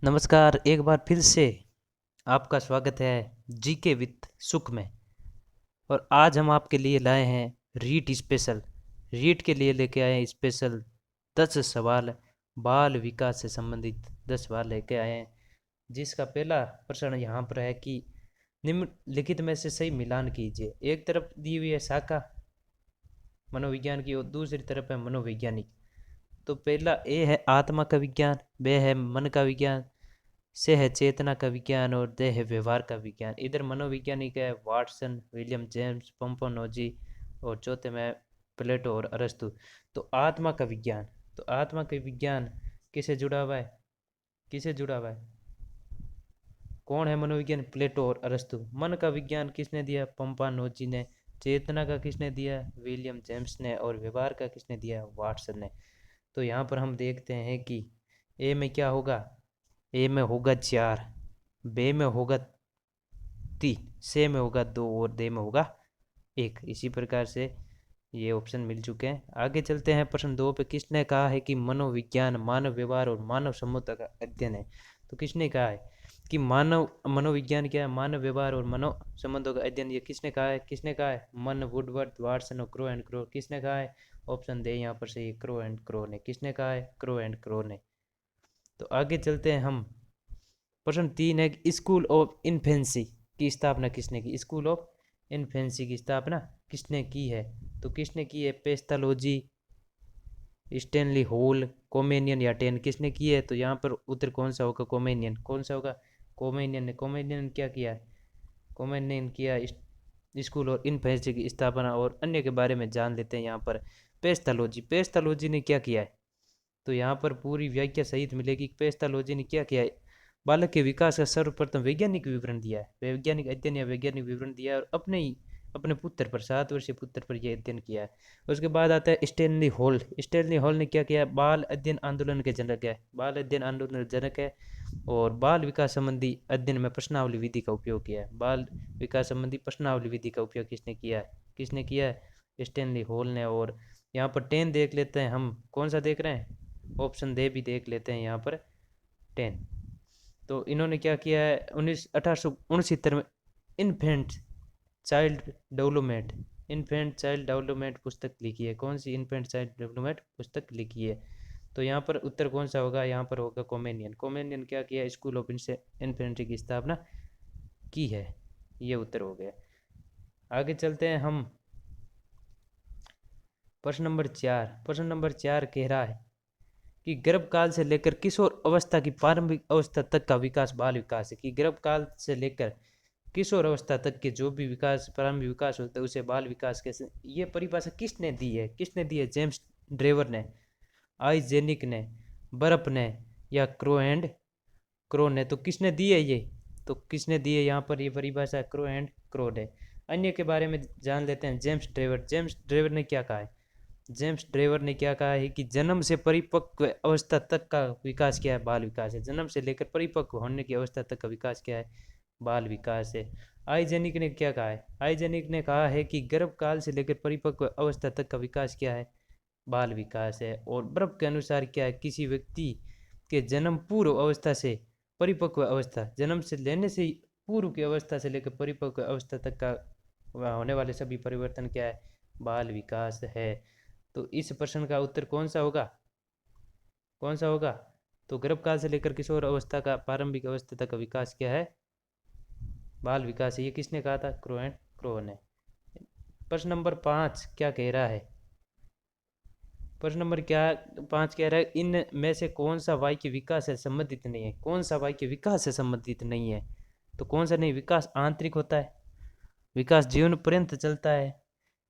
नमस्कार, एक बार फिर से आपका स्वागत है जीके विद सुख में। और आज हम आपके लिए लाए हैं रीट स्पेशल। रीट के लिए लेके आए हैं स्पेशल 10 सवाल, बाल विकास से संबंधित 10 सवाल लेके आए हैं। जिसका पहला प्रश्न यहाँ पर है कि निम्नलिखित में से सही मिलान कीजिए। एक तरफ दी हुई है शाखा मनोविज्ञान की और दूसरी तरफ है मनोवैज्ञानिक। तो पहला ए है आत्मा का विज्ञान, बे है मन का विज्ञान, से है चेतना का विज्ञान और दे है व्यवहार का विज्ञान। इधर मनोवैज्ञानिक है वाटसन, विलियम जेम्स, पंपोनोजी और चौथे में प्लेटो और अरस्तु। तो आत्मा का विज्ञान, तो आत्मा का विज्ञान किसे जुड़ा हुआ है? किसे जुड़ा हुआ है? कौन है मनोविज्ञान? प्लेटो और अरस्तु। मन का विज्ञान किसने दिया? पंपानोजी ने। चेतना का किसने दिया? विलियम जेम्स ने। और व्यवहार का किसने दिया? वाटसन ने। तो यहाँ पर हम देखते हैं कि ए में क्या होगा? ए में होगा 4, बे में होगा 3, से में होगा 2 और दे में होगा 1। इसी प्रकार से ये ऑप्शन मिल चुके हैं। आगे चलते हैं प्रश्न 2 पे। किसने कहा है कि मनोविज्ञान मानव व्यवहार और मानव संबंधों का अध्ययन है? तो किसने कहा है कि मानव मनोविज्ञान क्या है? मानव व्यवहार और मानव संबंधों का अध्ययन। ये किसने कहा है? किसने कहा है? मन, वुडवर्थ, वाटसन और क्रो एंड क्रो। किसने कहा है? ऑप्शन दे यहाँ पर सही, क्रो एंड क्रो ने। किसने कहा है? क्रो एंड क्रो ने। तो आगे चलते हैं हम। प्रश्न 3 है कि स्कूल ऑफ इन्फेंसी की स्थापना किसने की? स्कूल ऑफ इन्फेंसी की स्थापना किसने की है? तो किसने की है? पेस्टालोजी, स्टेनली हॉल, कोमेनियन या टेन। किसने की है? तो यहाँ पर उत्तर कौन सा होगा? कोमेनियन। कौन सा होगा? कोमेनियन ने। कोमेनियन क्या किया है? कोमेनियन किया स्कूल और इन्फेंसी की स्थापना। और अन्य के बारे में जान लेते हैं यहाँ पर। पेस्टालोजी, पेस्टालोजी ने क्या किया है? तो यहाँ पर पूरी व्याख्या सहित मिलेगी। पेस्टालोजी ने क्या किया है? बालक के विकास का सर्वप्रथम वैज्ञानिक विवरण दिया है, वैज्ञानिक अध्ययन या वैज्ञानिक विवरण दिया है, और अपने पुत्र पर, 7 वर्षीय पुत्र पर यह अध्ययन किया है। उसके बाद आता है स्टेनली हॉल। स्टेनली हॉल ने क्या किया? बाल अध्ययन आंदोलन के जनक है, बाल अध्ययन आंदोलन जनक है। और बाल विकास संबंधी अध्ययन में प्रश्नावली विधि का उपयोग किया है। बाल विकास संबंधी प्रश्नावली विधि का उपयोग किसने किया है? किसने किया है? स्टेनली हॉल ने। और यहाँ पर 10 देख लेते हैं हम। कौन सा देख रहे हैं? ऑप्शन दे भी देख लेते हैं यहाँ पर, 10। तो इन्होंने क्या किया है? 1869 में infant child development, infant child development पुस्तक लिखी है। कौन सी? इन्फेंट चाइल्ड डेवलपमेंट पुस्तक लिखी है। तो यहाँ पर उत्तर कौन सा होगा? यहाँ पर होगा कोमेनियन। कोमेनियन क्या किया? स्कूल ऑफ इन्फेंट्री की स्थापना की है। ये उत्तर हो गया। आगे चलते हैं हम। प्रश्न नंबर 4। प्रश्न नंबर 4 कह रहा है कि गर्भकाल से लेकर किशोर अवस्था की प्रारंभिक अवस्था तक का विकास बाल विकास है। कि गर्भकाल से लेकर किशोर अवस्था तक के जो भी विकास, प्रारंभिक विकास होता है, उसे बाल विकास कैसे, ये परिभाषा किसने दी है? किसने दी है? जेम्स ड्रेवर ने, आइजेनिक ने, बर्फ ने, या क्रो एंड क्रो ने। तो किसने दी है ये? तो किसने दी है यहाँ पर ये परिभाषा? क्रो एंड क्रो ने। अन्य के बारे में जान लेते हैं। जेम्स ड्रेवर, जेम्स ड्रेवर ने क्या कहा है? जेम्स ड्रेवर ने क्या कहा है कि जन्म से परिपक्व अवस्था तक का विकास क्या है? बाल विकास है। जन्म से लेकर परिपक्व होने की अवस्था तक का विकास क्या है? बाल विकास है। आइजेनिक ने क्या कहा है? आइजेनिक ने कहा है कि गर्भकाल से लेकर परिपक्व अवस्था तक का विकास क्या है? बाल विकास है। और बर्फ के अनुसार क्या है? किसी व्यक्ति के जन्म पूर्व अवस्था से परिपक्व अवस्था, जन्म से लेने से पूर्व की अवस्था से लेकर परिपक्व अवस्था तक का होने वाले सभी परिवर्तन क्या है? बाल विकास है। तो इस प्रश्न का उत्तर कौन सा होगा? कौन सा होगा? तो गर्भकाल से लेकर किशोर अवस्था का प्रारंभिक अवस्था तक का विकास क्या है? बाल विकास है। ये किसने कहा था? क्रो एंड क्रो ने। प्रश्न नंबर 5 क्या कह रहा है? प्रश्न नंबर क्या 5 कह रहा है इन में से कौन सा वाक्य विकास से संबंधित नहीं है? कौन सा वाक्य विकास से संबंधित नहीं है? तो कौन सा नहीं? विकास आंतरिक होता है, विकास जीवन पर्यंत चलता है,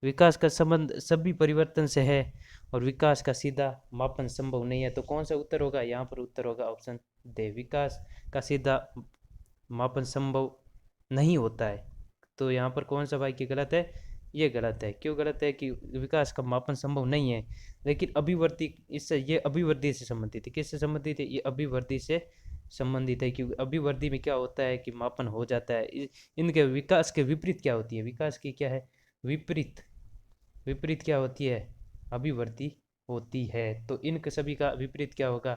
विकास का संबंध सभी परिवर्तन से है, और विकास का सीधा मापन संभव नहीं है। तो कौन सा उत्तर होगा? यहाँ पर उत्तर होगा ऑप्शन दे, विकास का सीधा मापन संभव नहीं होता है। तो यहाँ पर कौन सा वाक्य गलत है? ये गलत है। क्यों गलत है? कि विकास का मापन संभव नहीं है। लेकिन अभिवृद्धि, इससे ये अभिवृद्धि से संबंधित है। किससे संबंधित है? ये अभिवृद्धि से संबंधित है। क्योंकि अभिवृद्धि में क्या होता है कि मापन हो जाता है। इनके विकास के विपरीत क्या होती है? विकास की क्या है? विपरीत। विपरीत क्या होती है? अभिवृद्धि होती है। तो इनके सभी का विपरीत क्या होगा?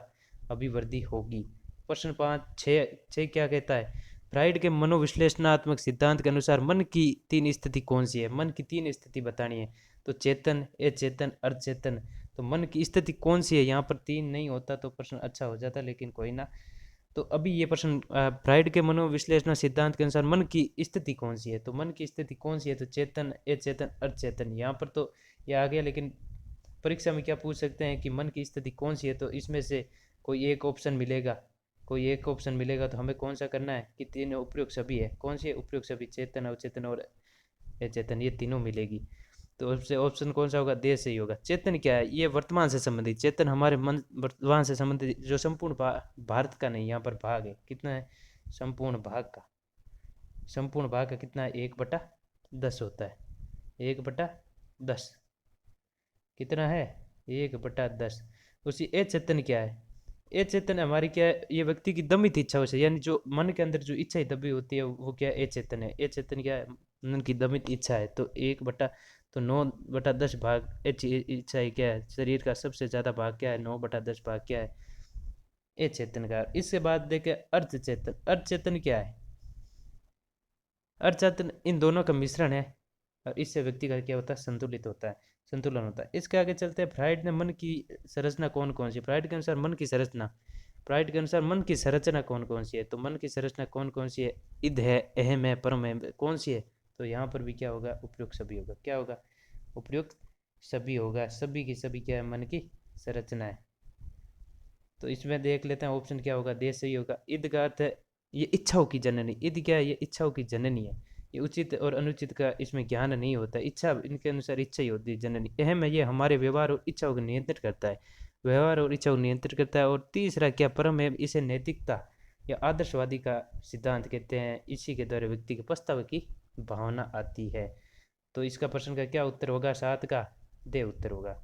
अभिवृद्धि होगी। प्रश्न 5 6 क्या कहता है? फ्राइड के मनोविश्लेषणात्मक सिद्धांत के अनुसार मन की तीन स्थिति कौन सी है? मन की तीन स्थिति बतानी है। तो चेतन, अचेतन, अर्धचेतन। तो मन की स्थिति कौन सी है? यहाँ पर तीन नहीं होता तो प्रश्न अच्छा हो जाता, लेकिन कोई ना। तो अभी ये प्रश्न फ्राइड के मनोविश्लेषण सिद्धांत के अनुसार मन की स्थिति कौन सी है? तो मन की स्थिति कौन सी है? तो चेतन, अचेतन, अर्धचेतन। यहाँ पर तो ये आ गया, लेकिन परीक्षा में क्या पूछ सकते हैं कि मन की स्थिति कौन सी है? तो इसमें से कोई एक ऑप्शन मिलेगा, कोई एक ऑप्शन मिलेगा। तो हमें कौन सा करना है कि तीनों उपयुक्त सभी है। कौन सी है उपयुक्त सभी? चेतन, अवचेतन और अचेतन, ये तीनों मिलेगी। तो उससे ऑप्शन कौन सा होगा? देश सही होगा। चेतन क्या है? ये वर्तमान से संबंधित। चेतन हमारे मन वर्तमान से संबंधित, जो संपूर्ण भारत का नहीं, यहाँ पर भाग है। कितना है? संपूर्ण भाग का, संपूर्ण भाग का कितना है? 1/10 होता है। 1/10 कितना है? 1/10। उसी अचेतन क्या है? अचेतन हमारी क्या है? ये व्यक्ति की दमित इच्छाओं से, यानी जो मन के अंदर जो इच्छाएं दबी होती है, वो क्या है? अचेतन है। अचेतन क्या है? मन की दमित इच्छा है। तो 9/10 भाग इच्छा है। क्या है? शरीर का सबसे ज्यादा भाग क्या है? 9/10 भाग क्या है? अचेतन का। इसके बाद देखे अर्धचेतन। अर्धचेतन क्या है? अर्धचेतन इन दोनों का मिश्रण है, और इससे व्यक्ति का क्या होता है? संतुलित होता है, संतुलन होता है। इसके आगे चलते हैं। फ्राइड ने मन की संरचना कौन कौन सी? फ्राइड के अनुसार मन की संरचना, फ्राइड के अनुसार मन की संरचना कौन कौन सी है? तो मन की संरचना कौन कौन सी है? इद है, अहम है, परम है, कौन सी है? तो यहाँ पर भी क्या होगा? उपयुक्त सभी होगा। क्या होगा? उपयुक्त सभी होगा। सभी की सभी क्या है? मन की संरचना है। तो इसमें देख लेते हैं ऑप्शन क्या होगा? देश सही होगा। ईद का अर्थ है ये इच्छाओं की जननी। ईद क्या है? ये इच्छाओं की जननी है। ये उचित और अनुचित का इसमें ज्ञान नहीं होता। इच्छा, इनके अनुसार इच्छा ही होती है जननी। अहम है, ये हमारे व्यवहार और इच्छाओं को नियंत्रित करता है। व्यवहार और इच्छाओं को नियंत्रित करता है। और तीसरा क्या? परम है, इसे नैतिकता या आदर्शवादी का सिद्धांत कहते हैं। इसी के द्वारा व्यक्ति के पछतावे की भावना आती है। तो इसका प्रश्न का क्या उत्तर होगा? 7 का दे उत्तर होगा।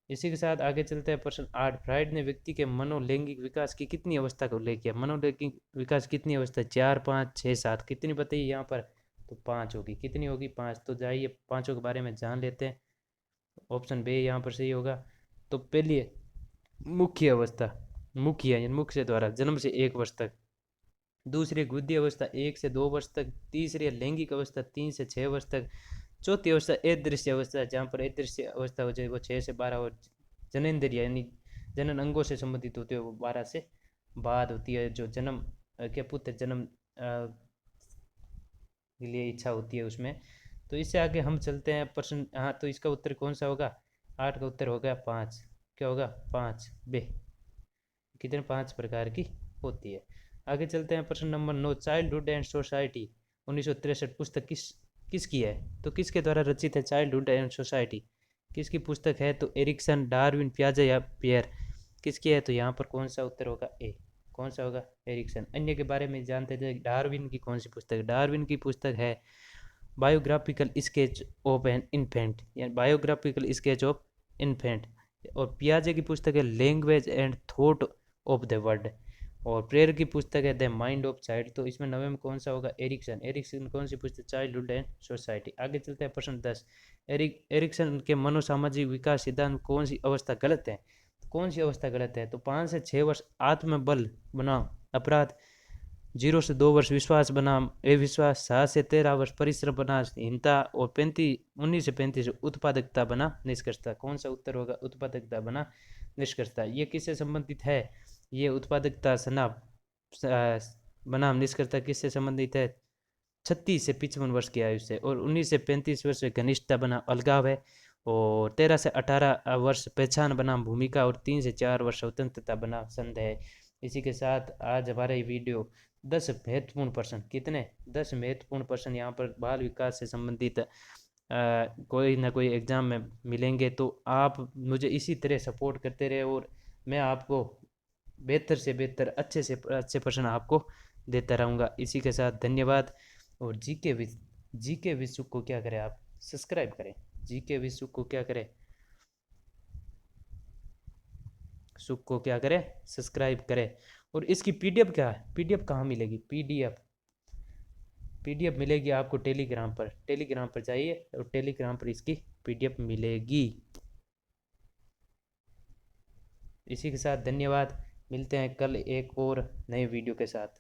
इसी के साथ आगे चलते हैं। प्रश्न 8। फ्राइड ने व्यक्ति के मनोलैंगिक विकास की कितनी अवस्था को उल्लेख किया? मनोलैंगिक विकास कितनी अवस्था? 4, 5, 6, 7 कितनी बताइए यहाँ पर? तो 5 होगी। कितनी होगी? 5। तो जाइए पाँचों के बारे में जान लेते हैं। ऑप्शन बी यहाँ पर सही होगा। तो पहली है मुख्य अवस्था, मुख्य यानी मुख्य से द्वारा, जन्म से 1 वर्ष तक। दूसरी गुद्दी अवस्था 1 से 2 वर्ष तक। तीसरी लैंगिक अवस्था 3 से 6 वर्ष तक। चौथी अवस्था अदृश्य अवस्था, जहाँ पर अदृश्य अवस्था हो जाए वो 6 से 12। और जनेंद्रिय यानी जनन अंगों से संबंधित होते हैं, वो 12 से बाद होती है। जो जन्म के पुत्र जन्म के लिए इच्छा होती है उसमें। तो इससे आगे हम चलते हैं प्रश्न। हाँ, तो इसका उत्तर कौन सा होगा? 8 का उत्तर होगा 5। क्या होगा? 5 बे। कितने? 5 प्रकार की होती है। आगे चलते हैं। प्रश्न नंबर 9। चाइल्डहुड एंड सोसाइटी 1963 पुस्तक किसकी है? तो किसके द्वारा रचित है चाइल्डहुड एंड सोसाइटी? किसकी पुस्तक है? तो एरिक्सन, डार्विन, पियाजे या पियर? किसकी है? तो यहाँ पर कौन सा उत्तर होगा? ए। कौन सा होगा? एरिक्सन। अन्य के बारे में जानते थे। डार्विन की कौन सी पुस्तक? डार्विन की पुस्तक है biographical sketch of an infant, या बायोग्राफिकल स्केच ऑफ इन्फेंट। और पियाजे की पुस्तक है language and thought of the world. और प्रेयर की पुस्तक है द माइंड ऑफ चाइल्ड। तो इसमें नवे में कौन सा होगा? एरिक्सन। एरिक्सन कौन सी पुस्तक? Childhood and society. आगे चलते हैं। प्रश्न 10। एरिक्सन के मनोसामाजिक विकास सिद्धांत कौन सी अवस्था गलत है? कौन सी अवस्था गलत है? तो 5 से 6 वर्ष आत्मबल बनाम अपराध। 0 से 2 वर्ष विश्वास बनाम अविश्वास। 7 से 13 वर्ष परिश्रम बनाम हिंसा। और 19 से 35 उत्पादकता बना निष्कर्षता। कौन सा उत्तर होगा? उत्पादकता बना निष्कर्षता। ये किससे संबंधित है? ये उत्पादकता बनाम निष्कर्षता किससे संबंधित है? 36 से 55 वर्ष की आयु से। और 19 से 35 वर्ष घनिष्ठता बना अलगाव है। और 13 से 18 वर्ष पहचान बनाम भूमिका। और 3 से 4 वर्ष स्वतंत्रता बना संदेह है। इसी के साथ आज हमारा ये वीडियो 10 महत्वपूर्ण प्रश्न, कितने? 10 महत्वपूर्ण प्रश्न यहाँ पर बाल विकास से संबंधित कोई ना कोई एग्जाम में मिलेंगे। तो आप मुझे इसी तरह सपोर्ट करते रहे, और मैं आपको बेहतर से बेहतर, अच्छे से अच्छे प्रश्न आपको देता रहूँगा। इसी के साथ धन्यवाद। और जीके विश्व को क्या करें? आप सब्सक्राइब करें। जीके विश्व को क्या करें? सुख को क्या करें? सब्सक्राइब करें। और इसकी पीडीएफ क्या है? पीडीएफ कहाँ मिलेगी? पीडीएफ मिलेगी आपको टेलीग्राम पर। टेलीग्राम पर जाइए और टेलीग्राम पर इसकी पीडीएफ मिलेगी। इसी के साथ धन्यवाद। मिलते हैं कल एक और नए वीडियो के साथ।